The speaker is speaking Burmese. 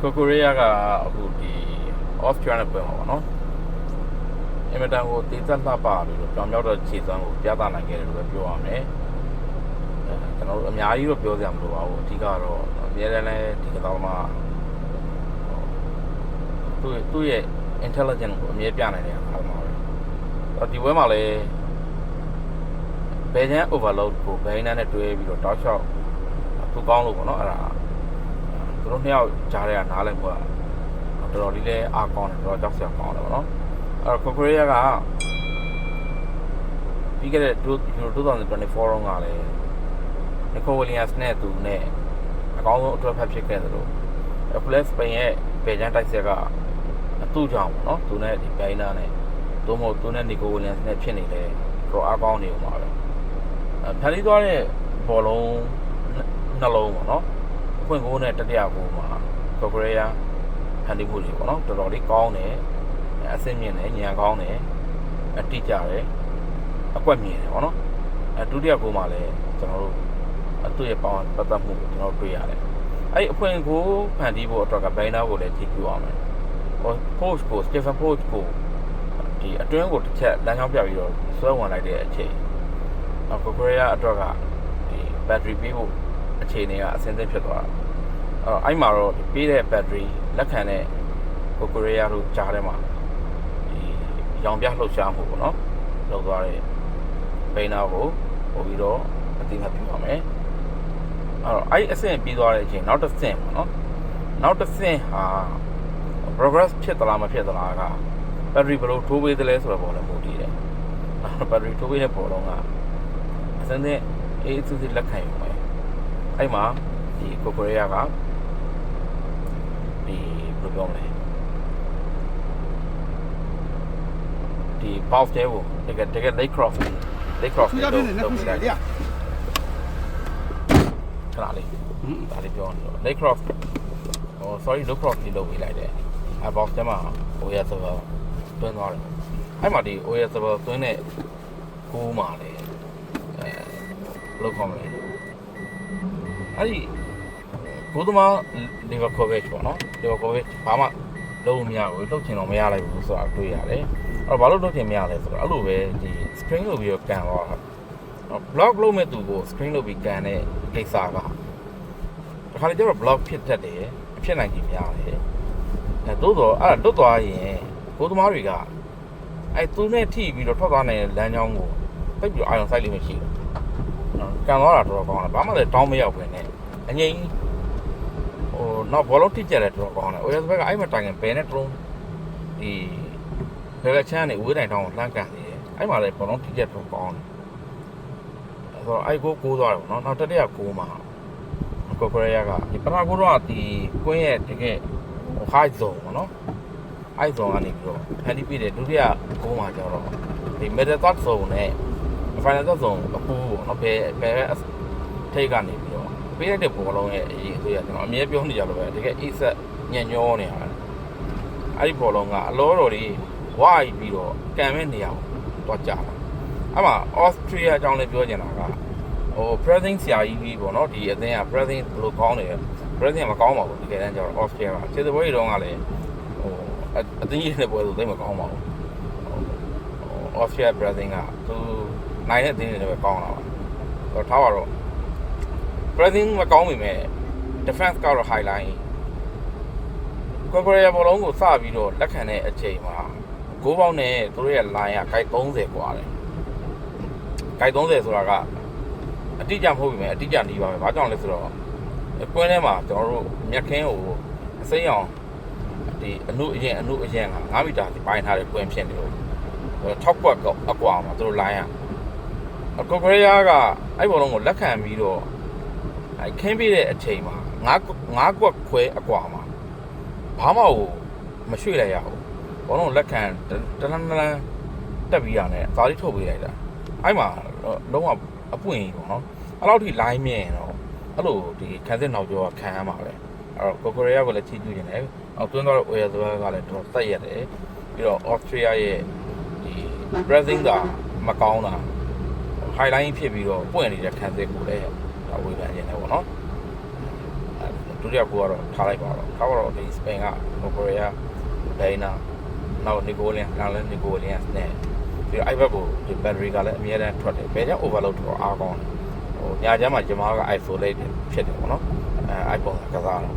ကိုရီးယားကအခုဒီ Austria နဲ့ပွဲမှာပေါ့နော်အင်မတန်ကိုတည်သက်လှပပြီးတော့ပြောင်မြောက်တဲ့ခြေစွမ်းကိုပြသနိုင်ခဲ့တယ်လို့ပဲပြောရမယ်ကျွန်တော်တို့အများကြီးတော့ပြောစရာမလိုပါဘူးအဓိကတော့အများနဲ့လည်းဒီကတော့မှသူ့ရဲ့ intelligence ကိုအမြဲပြနိုင်တဲ့အခါမှာပဲဒီပွဲမှာလည်းဘယ်ချမ်း overload ကိုဘယ်နဲ့တွဲပြီးတော့တောက်လျှောက်သူကောင်းလို့ပေါ့နော်အဲ့ဒါသူတို့နှစ်ယောက်ကြားထဲကနားလဲပေါ့တော်တော်လေးလည်းအားကောင်းတယ်တော်တော်ကြောက်စရာကောင်းတယ်ပေါ့နော်အဲ့တော့ကိုရီးယားကပြီးခဲ့တဲ့2024တုန်းကလည်းနီကိုဝီလီယမ်စ်နဲ့သူနဲ့အကောင်းဆုံးအတွက်ဖက်ဖြစ်ခဲ့တယ်လို့အခုလည်းစပိန်ရဲ့ဘယ်ချမ်းတိုက်ဆက်ကသူ့ကြောင့်ပေါ့နော်သူနဲ့ဒီဘိုင်နာနဲ့သို့မဟုတ်သူနဲ့နီကိုဝီလီယမ်စ်နဲ့ဖြစ်နေတယ်တော့အားကောင်းနေဦးမှာပဲဖန်တီးသွားတဲ့ဘောလုံးနှလုံးပေါ့နော်ဖွင့်ကိုနဲ့တတိယကိုမှာကိုရီးယားဖန်တီးမှုတွေပေါ့နော်တော်တော်လေးကောင်းတယ်အဆင့်မြင့်တယ်ညံကောင်းတယ်အတိကျတယ်အကွက်မြင်တယ်ပေါ့နော်ဒုတိယကိုမှာလည်းကျွန်တော်တို့သူ့ရဲ့ပေါင်းပတ်သက်မှုကိုကျွန်တော်တွေ့ရတယ်အဲ့အဖွင့်ကိုဖန်တီးဖို့အတွက်ကဘိုင်နာကိုလည်းထိပြအောင်မယ်post ကို Stephen Post ကိုဒီအတွင်းကိုတစ်ချက်လမ်းကြောင်းပြပြီးတော့ဆွဲဝင်လိုက်တဲ့အချိန်ကိုရီးယားအတွက်ကဒီ battery ပေးဖို့အခြေအနေကအဆင်သင့်ဖြစ်သွားတာအဲ့မှာတော့ပေးတဲ့ battery လက်ခံတဲ့ကိုရီးယားတို့ကြားထဲမှာဒီရောင်ပြလှုပ်ရှားမှုပေါ့နော်လုပ်သွားတဲ့ဘိန်းနာကိုပို့ပြီးတော့အသိမှတ်ပြုပါမယ်အဲ့အဆင့်ပြီးသွားတဲ့အချိန်နောက်တစ်ဆင့်ပေါ့နော်နောက်တစ်ဆင့်ဟာ progress ဖြစ်သလားမဖြစ်သလားက battery ဘယ်လိုထိုးပေးသလဲဆိုတော့ပေါ်လည်းမူတည်တယ် battery ထိုးပေးတဲ့ပေါ်တော့ကအစင်းနဲ့အေးစစ်လက်ခံယူမယ်အဲ့မှာဒီကိုရီးယားကဒီဘယ်လိုပြောမလဲဒီ bounce တဲ့ကိုတကယ် leg cross လို့လုပ်ပြီးလိုက်တယ်ခဏလေးဒါလေးပြောနေတော့ leg cross sorry low cross လေးလုပ်ပြီးလိုက်တယ်အဲ့ box ထဲမှာ OS server တွင်းသွားတယ်အဲ့မှာဒီ OS server တွင်းတဲ့ကိုးမှာလေဘယ်လိုခေါ်မလဲအဲ့ဒီဘုဒ္ဓမာလီဗာကိုဗစ်ပေါ့နော်လီဗာကိုဗစ်ဘာမှလုံးမရဘူးလှုပ်ချင်တော့မရလိုက်ဘူးဆိုတာတွေ့ရတယ်အဲ့တော့ဘာလို့လှုပ်ချင်မရလဲဆိုတော့အဲ့လိုပဲဒီ screen လုပ်ပြီးတော့ကန်သွားတာ block လုပ်မဲ့သူကို screen လုပ်ပြီးကန်တဲ့ကိစ္စကတခါလေကျတော့ block ဖြစ်တတ်တယ်ဖြစ်နိုင်ကြီးများတယ်အဲသို့တော့အဲ့ဒါလွတ်သွားရင်ဘုဒ္ဓမာတွေကအဲ့သူနဲ့ထိပြီးတော့ထွက်သွားနိုင်တဲ့လမ်းကြောင်းကိုပြည့်ပြီးအာရုံစိုက်လို့မရှိဘူးကန်သွားတာတော်တော်ကောင်းတယ်ဘာမှလည်းတောင်းမရောက်ပဲနဲ့အငိမ့်နောက်ဘောလုံးထိကျတယ်တော်တော်ကောင်းတယ် OS ဘက်ကအဲ့မှာတိုင်ရင်ဘယ်နဲ့တုံးဒီဘယ်ကချမ်းနေဝေးတိုင်တောင်းကိုလှမ်းကန်နေတယ်အဲ့မှာလည်းဘောလုံးထိကျတော်ကောင်းတယ်အဲ့တော့အဲ့ကိုသွားတယ်ပေါ့နော်နောက်တတိယကိုမှာကိုရီးယားကဒီပထမကိုတော့ဒီကွင်းရဲ့တကယ်high zone ပေါ့နော် high zone ကနေပြီးတော့ဖန်တီးပြတယ်ဒုတိယကိုမှာကျတော့ဒီ middle third zone နဲ့ final third zone အပူပေါ့နော်ဘယ်ထိတ်ကနေပြီးတော့ပေးလိုက်တဲ့ဘောလုံးရဲ့အရေးအသွေးကကျွန်တော်အမြဲပြောနေကြလို့ပဲတကယ် asset ညံ့ညောနေတာအဲ့ဒီဘောလုံးကအလောတော်လေးဝိုင်းပြီးတော့ကန်မဲ့နေရာကိုတော့ကြာတာအဲ့မှာ Austria အကြောင်းလည်းပြောချင်တာကpressing ဆရာကြီးပေါ့နော်ဒီအသင်းက pressing ဘယ်လိုကောင်းနေလဲ pressing မကောင်းပါဘူးတကယ်တမ်းကျတော့ Austria ကခြေစပွဲတွေတုန်းကလည်းအသင်းကြီးတဲ့ပွဲဆိုသိမကောင်းပါဘူးAustria pressing ကသူနိုင်တဲ့အသင်းတွေလည်းပဲကောင်းလာပါတော့ထားပါတော့ pressing မကောင်းပေမဲ့ defense ကတော့ highlight ကိုရီးယားဘောလုံးကိုစပြီးတော့လက်ခံတဲ့အချိန်မှာဂိုးပေါက်နဲ့သူတို့ရဲ့ line က guide 30กว่าတယ် guide 30ဆိုတာကအတိအကျမဟုတ်ပြီမယ်အတိအကျနေပါမယ်။ဘာကြောင့်လဲဆိုတော့ကွင်းထဲမှာကျွန်တော်တို့မြက်ခင်းကိုအစိမ်းအောင်ဒီအနုအရင်က9မီတာစီပိုင်းထားတဲ့ကွင်းဖြစ်နေလို့ထောက်ကွက်အကွာမှာသူတို့လိုင်းရကိုရီးယားကအဲ့ဘောလုံးကိုလက်ခံပြီးတော့အဲ့ခင်းပြတဲ့အချိန်မှာ9ကွက်ခွဲအကွာမှာဘာမှမရွှေ့လိုက်ရဘူး။ဘောလုံးလက်ခံတလန်းတက်ပြီးရတယ်။သာလိထုတ်ပေးလိုက်တာ။အဲ့မှာလုံးဝအပွင့်ပေါ့နော်အဲ့လောက်ထိ line မြင်တော့အဲ့လိုဒီခံစစ်နောက်ကျောကခံရမှာပဲအဲ့တော့ကိုရီးယားကလည်းချီးကျူးနေတယ်အောက်သွင်းတော့ OS ကလည်းတော်သက်ရတယ်ပြီးတော့ Austria ရဲ့ဒီ pressing ကမကောင်းတာ highlight ဖြစ်ပြီးတော့ပွင့်နေတဲ့ခံစစ်ကိုလည်းဝေဖန်နေတယ်ပေါ့နော် ဒုတိယကိုကတော့ထားလိုက်ပါတော့ထားတော့ဒီစပိန်ကကိုရီးယားဒိုင်နာနောက်နီကိုလီယန်လည်းနီကိုလီယန်နဲ့ဒီအိုက်ဘက်ကိုဒီဘက်ထရီကလည်းအများအားထွက်တယ်ဘယ်ကြောင့် overload တော့အားကောင်းတယ်ဟိုညာချမ်းမှာဂျမားက isolate ဖြစ်တယ်ပေါ့နော်အဲ iPhone ကစားတော့